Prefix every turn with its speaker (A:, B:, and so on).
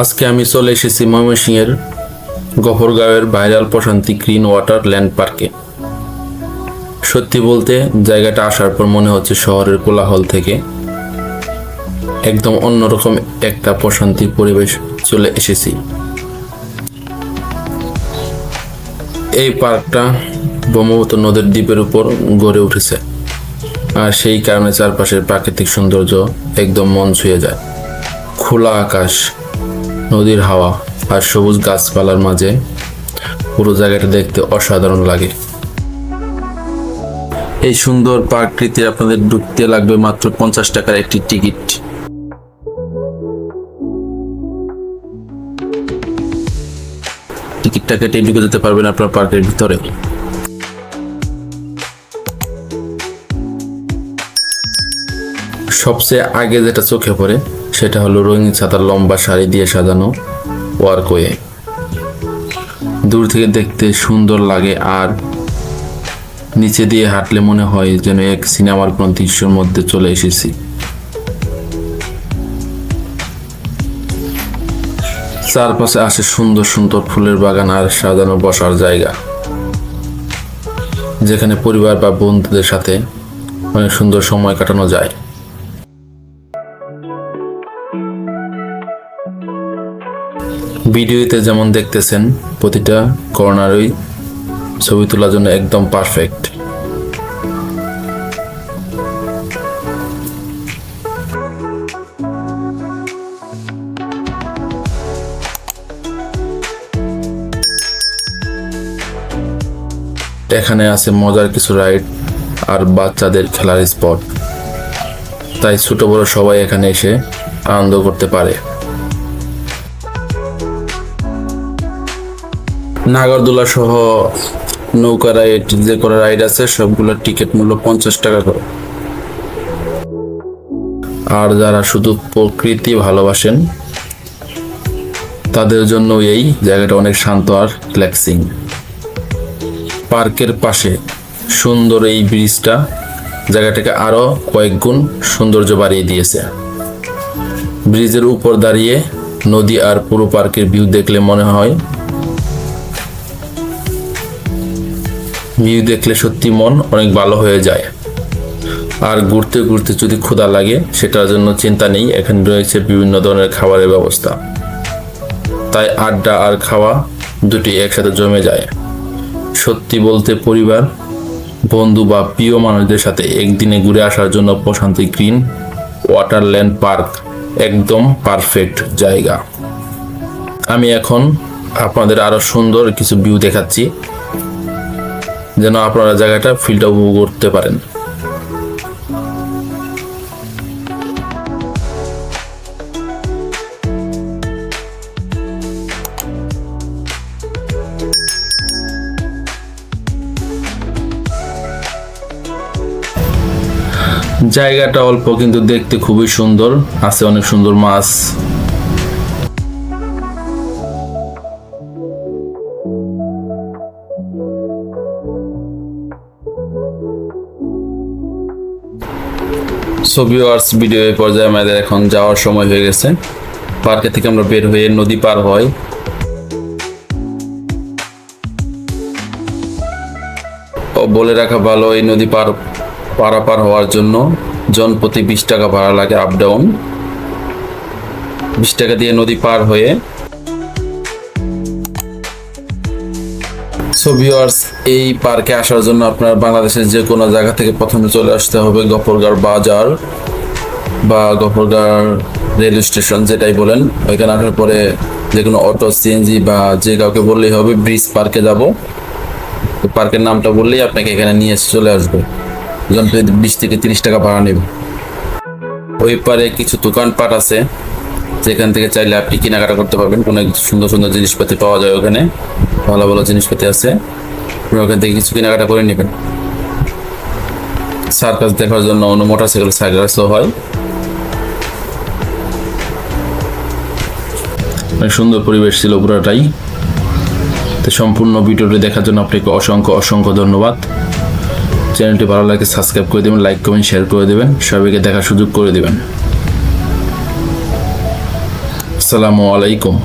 A: আজকে আমি চলে এসেছি ময়মনসিংহের গফরগাঁওয়ের ভাইরাল প্রশান্তি গ্রিন ওয়াটার ল্যান্ড পার্কে। সত্যি বলতে জায়গাটা আসার পর মনে হচ্ছে শহরের কোলাহল থেকে একদম অন্যরকম একটা প্রশান্তির পরিবেশ চলে এসেছি। এই পার্কটা ব্রহ্মপুত্র নদীর দ্বীপের উপর গড়ে উঠেছে, আর সেই কারণে চারপাশের প্রাকৃতিক সৌন্দর্য একদম মন ছুঁয়ে যায়। খোলা আকাশ, নদীর হাওয়া আর সবুজ গাছপালার মাঝে পুরো জায়গাটা দেখতে অসাধারণ লাগে। এই সুন্দর পার্কটিতে আপনাদের ঢুকতে লাগবে মাত্র 50 টাকার একটি টিকিট। টিকিটটা কেটে ঢুকে যেতে পারবেন আপনার পার্কের ভিতরে। সবচেয়ে আগে যেটা চোখে পড়ে সেটা হলো রঙিন ছাতার লম্বা সারি দিয়ে সাজানো ওয়ার্কওয়ে। দূর থেকে দেখতে সুন্দর লাগে, আর নিচে দিয়ে হাঁটলে মনে হয় যেন এক সিনেমার কোন দৃশ্যের মধ্যে চলে এসেছি। চারপাশে আসে সুন্দর সুন্দর ফুলের বাগান আর সাজানো বসার জায়গা, যেখানে পরিবার বা বন্ধুদের সাথে অনেক সুন্দর সময় কাটানো যায়। ভিডিওতে যেমন দেখতেছেন প্রতিটা কর্নারই ছবি তোলার জন্য একদম পারফেক্ট। এখানে আছে মজার কিছু রাইড আর বাচ্চাদের খেলার স্পট, তাই ছোট বড় সবাই এখানে এসে আনন্দ করতে পারে। নাগরদোলা সহ নৌকা রাইড, যে কোনো রাইড আছে সবগুলোর টিকিট মূল্য 50 টাকা করে। আর যারা শুধু প্রকৃতি ভালোবাসেন তাদের জন্য এই জায়গাটা অনেক শান্ত আর রিল্যাক্সিং। পার্কের পাশে সুন্দর এই ব্রিজটা জায়গাটাকে আরো কয়েক গুণ সৌন্দর্য বাড়িয়ে দিয়েছে। ব্রিজের উপর দাঁড়িয়ে নদী আর পুরো পার্কের ভিউ দেখলে মনে হয় সত্যি মন অনেক ভালো হয়ে যায়। আর ঘুরতে ঘুরতে যদি ক্ষুধা লাগে সেটার জন্য চিন্তা নেই, এখানে রয়েছে বিভিন্ন ধরনের খাবারের ব্যবস্থা, তাই আড্ডা আর খাওয়া দুটি একসাথে জমে যায়। সত্যি বলতে পরিবার, বন্ধু বা প্রিয় মানুষদের সাথে একদিনে ঘুরে আসার জন্য প্রশান্তি গ্রিন ওয়াটারল্যান্ড পার্ক একদম পারফেক্ট জায়গা। আমি এখন আপনাদের আরো সুন্দর কিছু ভিউ দেখাচ্ছি, যেন আপনারা জায়গাটা ফিলটা উপভোগ করতে পারেন। জায়গাটা অল্প কিন্তু দেখতে খুবই সুন্দর, আছে অনেক সুন্দর মাছ। ভিউয়ার্স, ভিডিও এই পর্যায়ে আমাদের এখন যাওয়ার সময় হয়ে গেছে। পার্কে থেকে আমরা বের হয়ে নদী পার হই। বলে রাখা ভালো, এই নদী পারাপার হওয়ার জন্য জনপ্রতি 20 টাকা ভাড়া লাগে, আপ ডাউন 20 টাকা দিয়ে নদী পার হয়ে। ভিউয়ার্স, এই পার্কে আসার জন্য আপনার বাংলাদেশের যে কোনো জায়গা থেকে প্রথমে চলে আসতে হবে গফরগাঁও বাজার বা গফরগাঁও রেল স্টেশন, যেটাই বলেন। ওইখানে আসার পরে যে কোনো অটো, সিএনজি বা যে কাউকে বললেই হবে ব্রিজ পার্কে যাব। পার্কের নামটা বললেই আপনাকে এখানে নিয়ে এসে চলে আসবে। 20 থেকে 30 টাকা ভাড়া নেবে। ওই পারে কিছু দোকানপাট আছে যেখান থেকে চাইলে আপনি কেনাকাটা করতে পারবেন। অনেক সুন্দর সুন্দর জিনিসপাতি পাওয়া যায় ওখানে, ভালো ভালো জিনিসপাতি আছে, ওখান থেকে কিছু কেনাকাটা করে নেবেন। সার্কাস দেখার জন্য অন্য মোটরসাইকেল সার্কাসও হয়। অনেক সুন্দর পরিবেশ ছিল পুরোটাই। তো সম্পূর্ণ ভিডিওটি দেখার জন্য আপনাকে অসংখ্য অসংখ্য ধন্যবাদ। চ্যানেলটি ভালো লাগে সাবস্ক্রাইব করে দেবেন, লাইক কমেন্ট শেয়ার করে দেবেন, সবাইকে দেখার সুযোগ করে দেবেন। আসসালামু আলাইকুম।